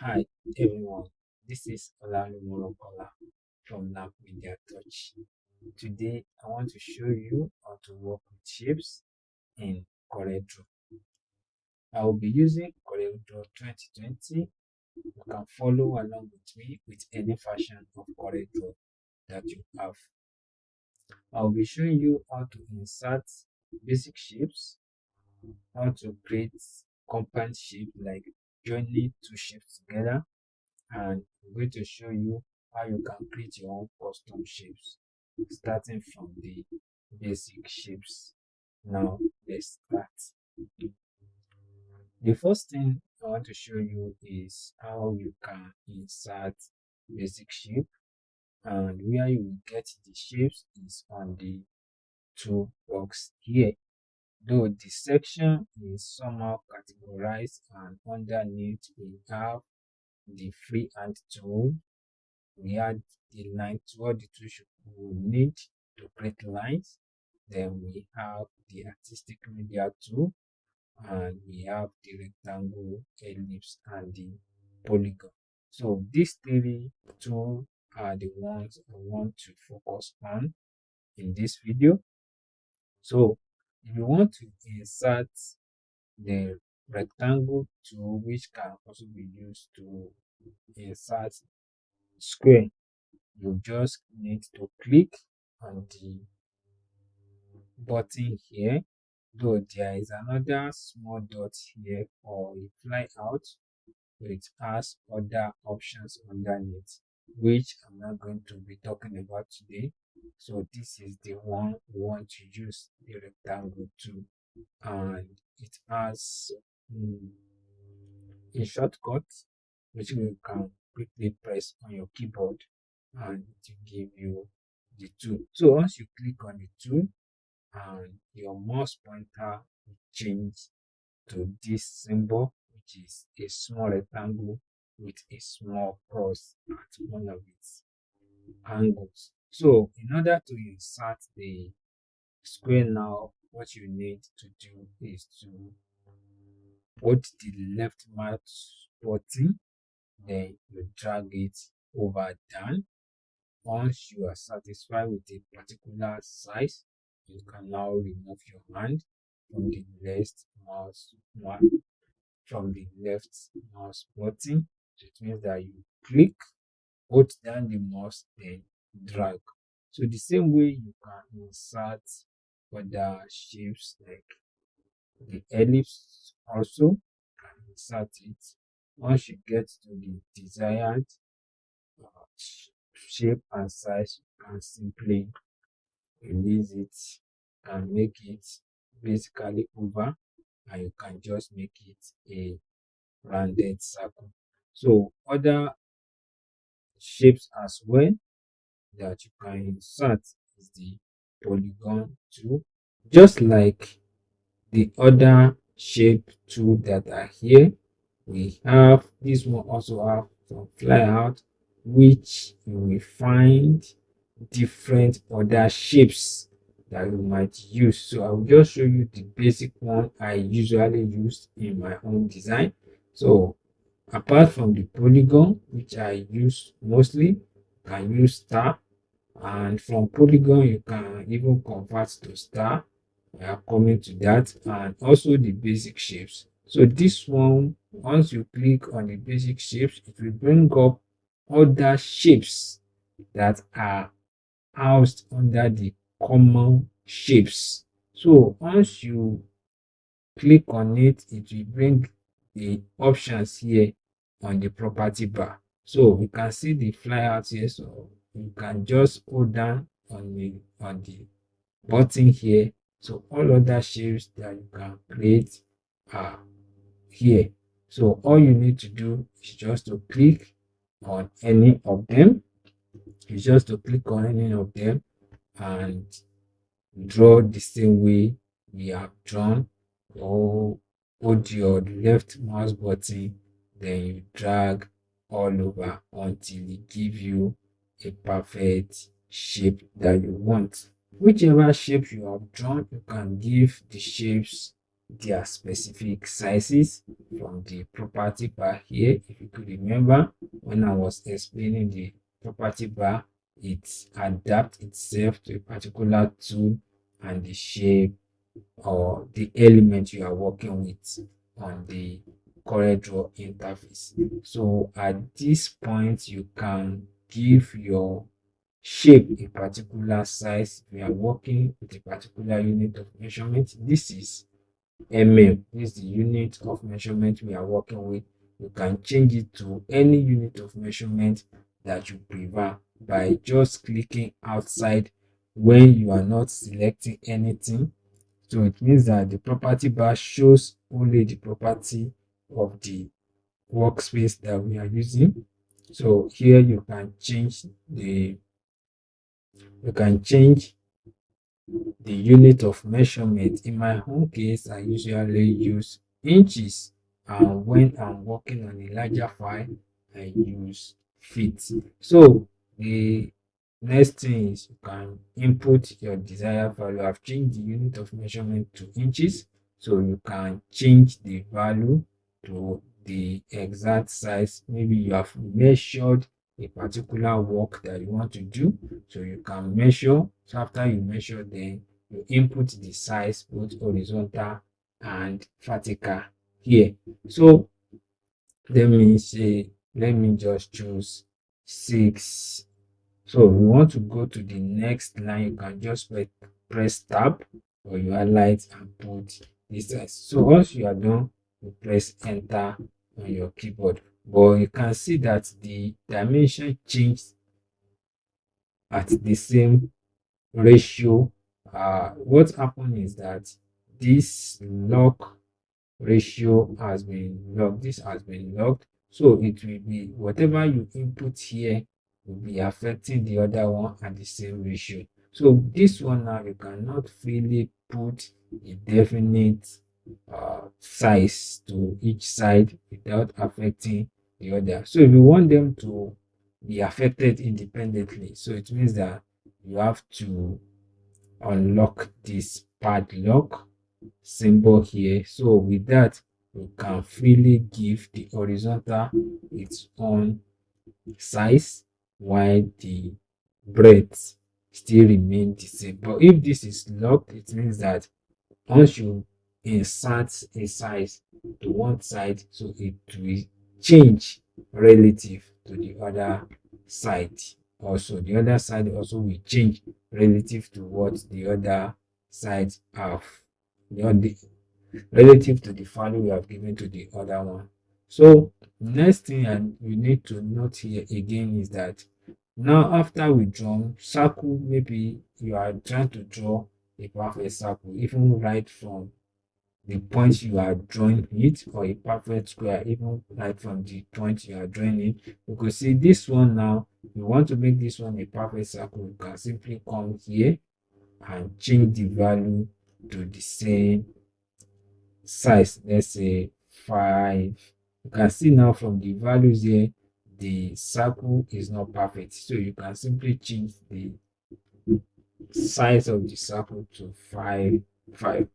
Hi everyone, this is Ola from Lab Media Touch. Today I want to show you how to work with shapes in CorelDraw. I will be using CorelDraw 2020. You can follow along with me with any version of CorelDraw that you have. I will be showing you how to insert basic shapes, how to create compound shape like joining two shapes together, and I'm going to show you how you can create your own custom shapes starting from the basic shapes. Now let's start. The first thing I want to show you is how you can insert basic shape, and where you will get the shapes is on the toolbox here. Though the section is somehow categorized, and underneath we have the freehand tool. We add the line tool, the tool we need to create lines. Then we have the artistic media tool, and we have the rectangle, ellipse, and the polygon. So these three tools are the ones I want to focus on in this video. So if you want to insert the rectangle tool, which can also be used to insert square, you just need to click on the button here, though there is another small dot here for a fly out, so it has other options underneath, which I'm not going to be talking about today. So this is the one we want to use, the rectangle tool, and it has a shortcut which you can quickly press on your keyboard and it will give you the tool. So once you click on the tool, and your mouse pointer will change to this symbol, which is a small rectangle with a small cross at one of its angles. So in order to insert the square now, what you need to do is to put the left mouse button, then you drag it over down. Once you are satisfied with a particular size, you can now remove your hand from the left mouse button. So it means that you click, hold down the mouse, then drag. So the same way you can insert other shapes like the ellipse also, you can insert it. Once you get to the desired shape and size, you can simply release it and make it basically over, and you can just make it a rounded circle. So other shapes as well that you can insert is the polygon tool. Just like the other shape tool that are here, we have this one also have some flyout, which you will find different other shapes that you might use. So I will just show you the basic one I usually use in my own design. So apart from the polygon, which I use mostly, you can use star, and from polygon you can even convert to star. We are coming to that, and also the basic shapes. So this one, once you click on the basic shapes, it will bring up other shapes that are housed under the common shapes. So once you click on it, it will bring the options here on the property bar. So we can see the flyout here, so you can just hold down on the button here. So all other shapes that you can create are here. So all you need to do is just to click on any of them. It's just to click on any of them and draw the same way we have drawn, or hold your left mouse button, then you drag all over until it gives you a perfect shape that you want. Whichever shape you have drawn, you can give the shapes their specific sizes from the property bar here. If you could remember when I was explaining the property bar, it adapts itself to a particular tool and the shape or the element you are working with on the CorelDraw interface. So at this point, you can give your shape a particular size. We are working with a particular unit of measurement. This is This is the unit of measurement we are working with. You can change it to any unit of measurement that you prefer by just clicking outside when you are not selecting anything. So it means that the property bar shows only the property of the workspace that we are using. So here you can change the unit of measurement. In my own case, I usually use inches, and when I'm working on a larger file, I use feet. So the next thing is you can input your desired value. I've changed the unit of measurement to inches, so you can change the value to the exact size. Maybe you have measured a particular work that you want to do, so you can measure. So after you measure, then you input the size both horizontal and vertical here. So let me just choose 6. So if you want to go to the next line, you can just press tab, or you highlight and put this size. So once you are done, you press enter on your keyboard. But you can see that the dimension changed at the same ratio. What happened is that this lock ratio has been locked. This has been locked, so it will be whatever you input here will be affecting the other one at the same ratio. So this one now, you cannot really put a definite size to each side without affecting the other. So if you want them to be affected independently, so it means that you have to unlock this padlock symbol here. So with that, you can freely give the horizontal its own size while the breadth still remain the same. But if this is locked, it means that once you insert a size to one side, so it will change relative to the other side. Also, the other side also will change relative to what the other sides have, the relative to the value we have given to the other one. So next thing and you need to note here again is that now after we draw circle, maybe you are trying to draw a perfect circle, even right from the point you are drawing it, or a perfect square, even right from the point you are drawing it. You could see this one now, you want to make this one a perfect circle, you can simply come here and change the value to the same size. Let's say 5. You can see now from the values here, the circle is not perfect, so you can simply change the size of the circle to 5.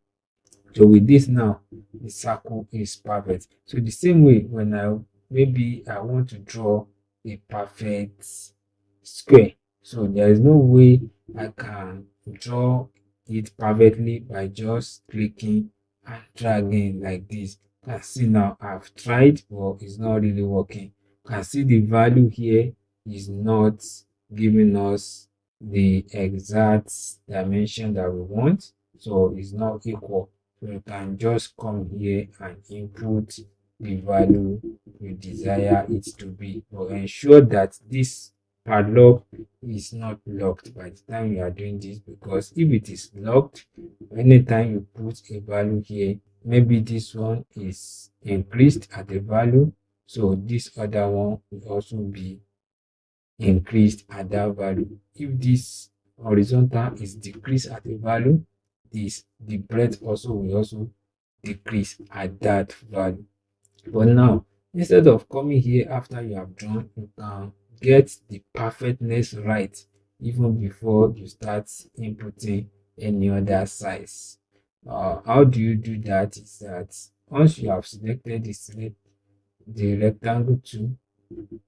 So with this now, the circle is perfect. So the same way, when maybe I want to draw a perfect square, so there is no way I can draw it perfectly by just clicking and dragging like this. You can see now I've tried, but it's not really working. You can see the value here is not giving us the exact dimension that we want, so it's not equal. So you can just come here and input the value you desire it to be, but ensure that this padlock is not locked by the time you are doing this, because if it is locked, anytime you put a value here, maybe this one is increased at the value, so this other one will also be increased at that value. If this horizontal is decreased at a value, the breadth also will also decrease at that value. But now, instead of coming here after you have drawn, you can get the perfectness right even before you start inputting any other size. How do you do that? Is that once you have selected the rectangle tool, you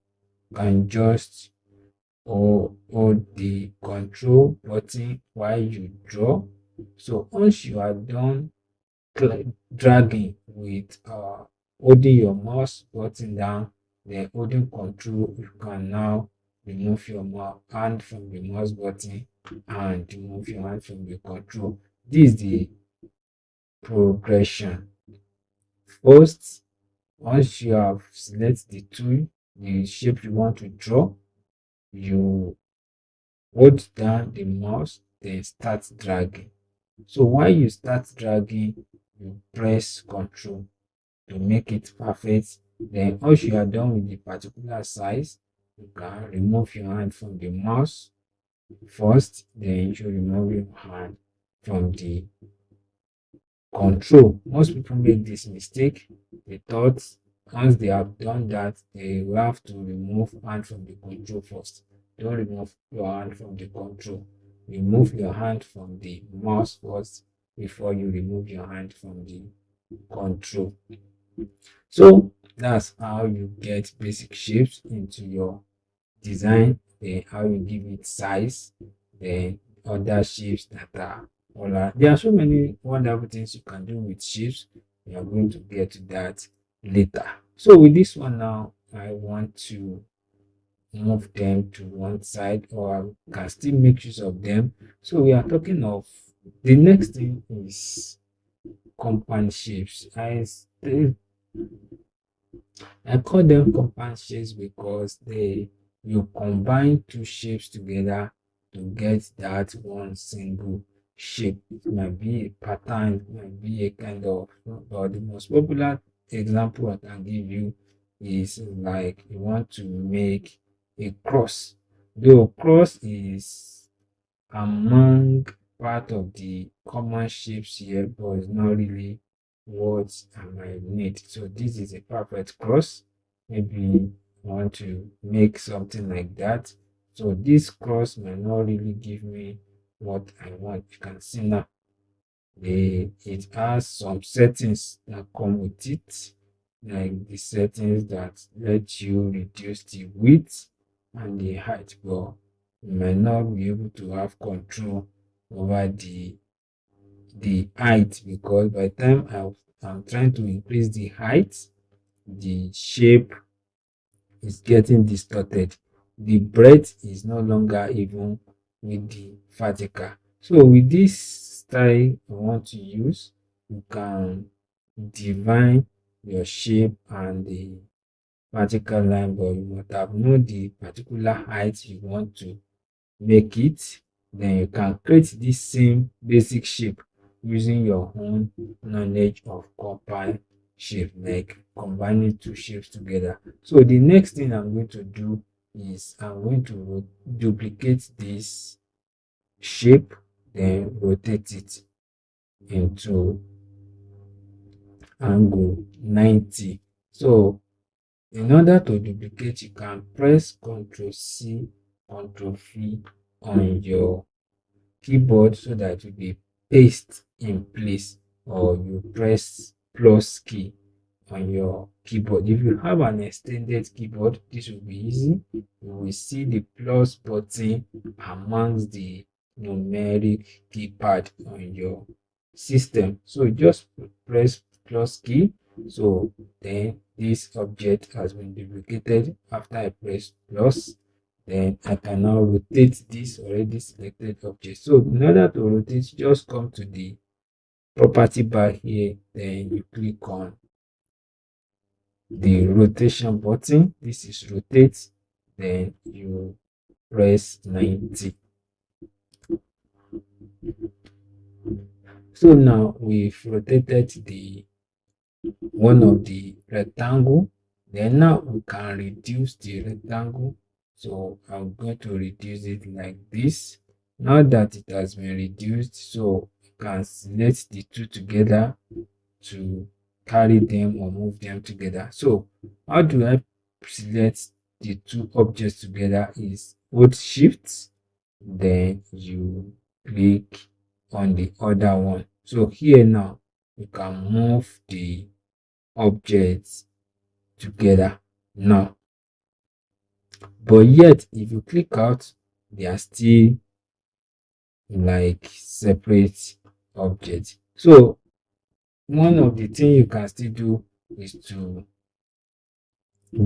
can just hold the control button while you draw. So once you are done dragging with holding your mouse button down, then holding control, you can now remove your hand from the mouse button and remove your hand from the control. This is the progression. First, once you have selected the tool, the shape you want to draw, you hold down the mouse, then start dragging. So while you start dragging, you press Ctrl to make it perfect. Then once you are done with the particular size, you can remove your hand from the mouse first, then you remove your hand from the control. Most people make this mistake. They thought once they have done that, they will have to remove hand from the control first. Don't remove your hand from the control. Remove your hand from the mouse first before you remove your hand from the control. So that's how you get basic shapes into your design, then how you give it size, then other shapes that are all are. There are so many wonderful things you can do with shapes. We are going to get to that later. So with this one now, I want to move them to one side, or I can still make use of them. So we are talking of the next thing is compound shapes. I call them compound shapes because you combine two shapes together to get that one single shape. It might be a pattern, it might be a kind of, but the most popular example I can give you is like you want to make a cross. Though cross is among part of the common shapes here, but it's not really what I might need. So this is a perfect cross. Maybe I want to make something like that. So this cross might not really give me what I want. You can see now it has some settings that come with it, like the settings that let you reduce the width and the height, but you might not be able to have control over the height, because by the time I'm trying to increase the height, the shape is getting distorted. The breadth is no longer even with the vertical. So with this style I want to use, you can define your shape and the vertical line, but you must have known the particular height you want to make it. Then you can create this same basic shape using your own knowledge of compound shape, like combining two shapes together. So the next thing I'm going to do is I'm going to duplicate this shape, then rotate it into angle 90. So in order to duplicate, you can press Ctrl C, Ctrl V on your keyboard so that it will be paste in place, or you press plus key on your keyboard. If you have an extended keyboard, this will be easy. You will see the plus button amongst the numeric keypad on your system. So just press plus key. So then this object has been duplicated. After I press plus, then I can now rotate this already selected object. So in order to rotate, just come to the property bar here, then you click on the rotation button. This is rotate, then you press 90. So now we've rotated the one of the rectangle. Then now we can reduce the rectangle. So I'm going to reduce it like this. Now that it has been reduced, so you can select the two together to carry them or move them together. So how do I select the two objects together? Is hold shift, then you click on the other one. So here now you can move the objects together now, but yet if you click out, they are still like separate objects. So one of the things you can still do is to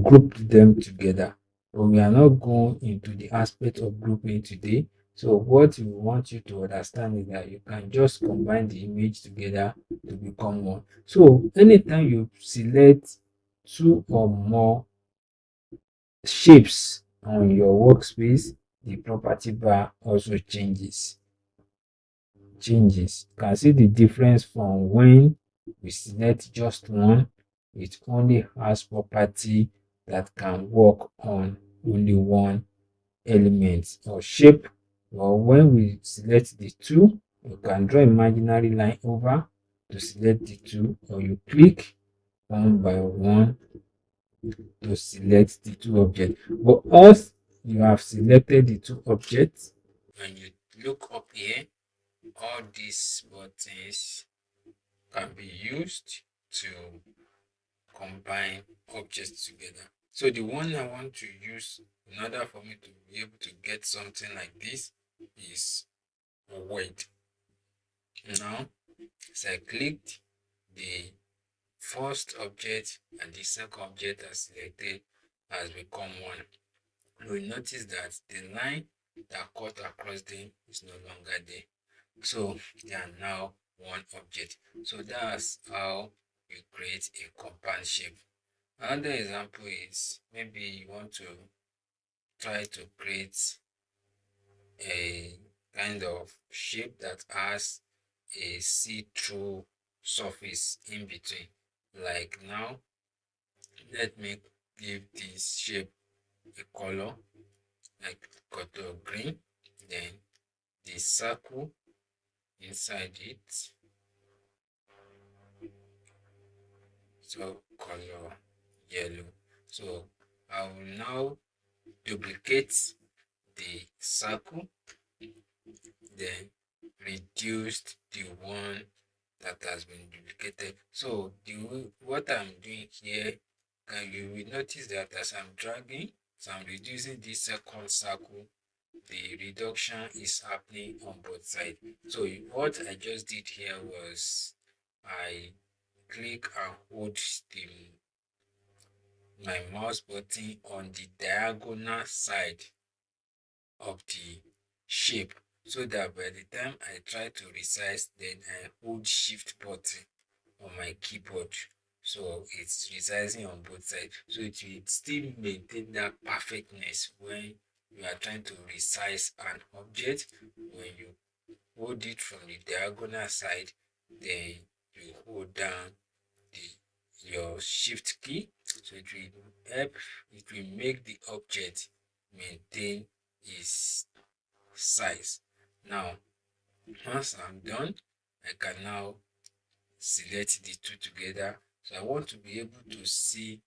group them together, but we are not going into the aspect of grouping today. So what we want you to understand is that you can just combine the image together to become one. So anytime you select two or more shapes on your workspace, the property bar also changes. You can see the difference from when we select just one. It only has property that can work on only one element or shape. Or when we select the two, you can draw imaginary line over to select the two, or you click one by one to select the two objects. But once you have selected the two objects, when you look up here, all these buttons can be used to combine objects together. So the one I want to use in order for me to be able to get something like this is word. Now, as I clicked, the first object and the second object are selected has become one. You'll notice that the line that cut across them is no longer there. So they are now one object. So that's how you create a compound shape. Another example is maybe you want to try to create a kind of shape that has a see-through surface in between. Like now, let me give this shape a color, like color green, then the circle inside it, so color yellow. So I will now duplicate the circle, then reduced the one that has been duplicated. So what I'm doing here, you will notice that as I'm dragging, so I'm reducing this second circle, the reduction is happening on both sides. So what I just did here was I click and hold my mouse button on the diagonal side of the shape, so that by the time I try to resize, then I hold shift button on my keyboard, so it's resizing on both sides, so it will still maintain that perfectness when you are trying to resize an object. When you hold it from the diagonal side, then you hold down your shift key, so it will help, it will make the object maintain its size. Now once I'm done, I can now select the two together. So I want to be able to see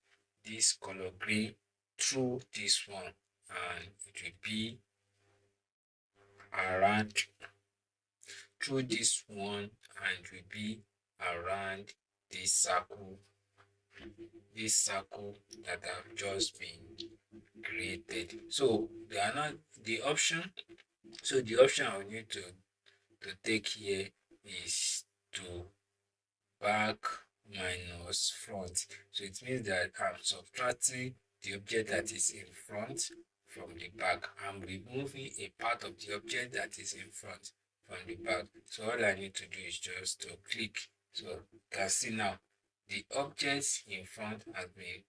this color green through this one, and it will be around through this one, and it will be around this circle that have just been created. So they are not the option. So the option I will need to take here is to back minus front. So it means that I'm subtracting the object that is in front from the back. I'm removing a part of the object that is in front from the back. So all I need to do is just to click. So you can see now the object in front has been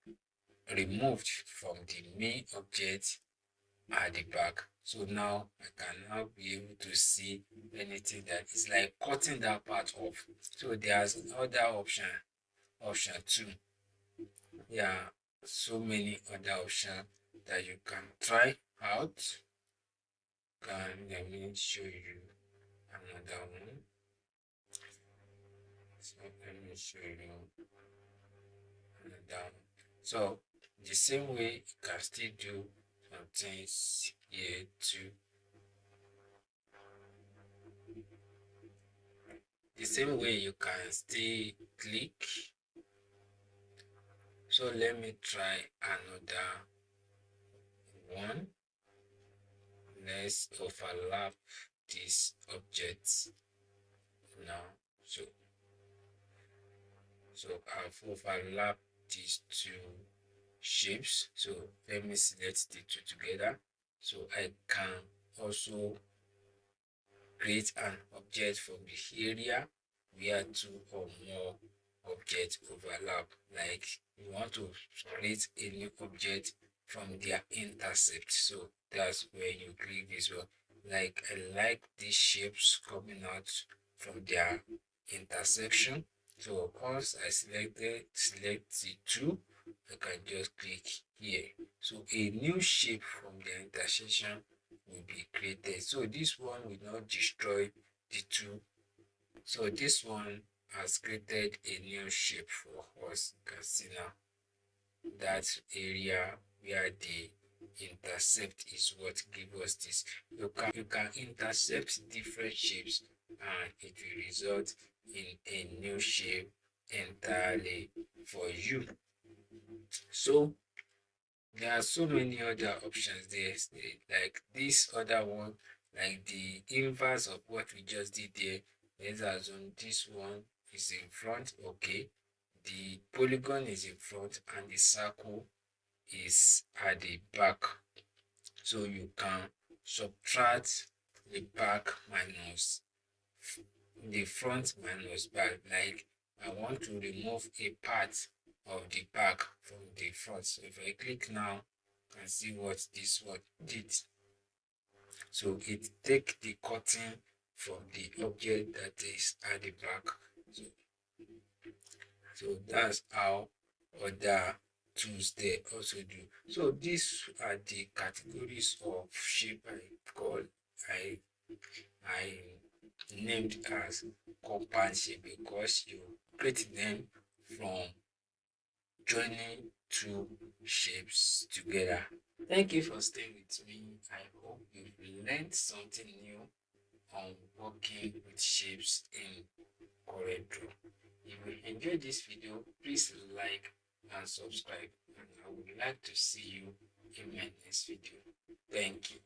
removed from the main object at the back. So now I can now be able to see anything that is like cutting that part off. So there's other option too. Yeah, so many other options that you can try out. Let me show you another one. So let me show you another one. So the same way you can still do some things here too. The same way you can still click. So let me try another one. Let's overlap these objects now. So I've overlapped these two shapes. So let me select the two together. So I can also create an object from the area where two or more objects overlap. Like you want to create a new object from their intercept. So that's where you click this one. Like I like these shapes coming out from their intersection. So once I select the two, I can just click here. So a new shape from the intersection will be created. So this one will not destroy the two. So this one has created a new shape for us. You can see now that area where the intercept is what gives us this. You can intercept different shapes and it will result in a new shape entirely for you. So there are so many other options there, like this other one, like the inverse of what we just did there. Let's assume this one is in front. Okay, the polygon is in front and the circle is at the back. So you can subtract the back minus the front minus back. Like I want to remove a part of the back from the front. So if I click now, you can see what this one did. So it take the cutting from the object that is at the back. So that's how other tools they also do. So these are the categories of shape I I named as compound shape because you create them from joining two shapes together. Thank you for staying with me. I hope you've learned something new on working with shapes in CorelDraw. If you enjoyed this video, please like and subscribe, and I would like to see you in my next video. Thank you.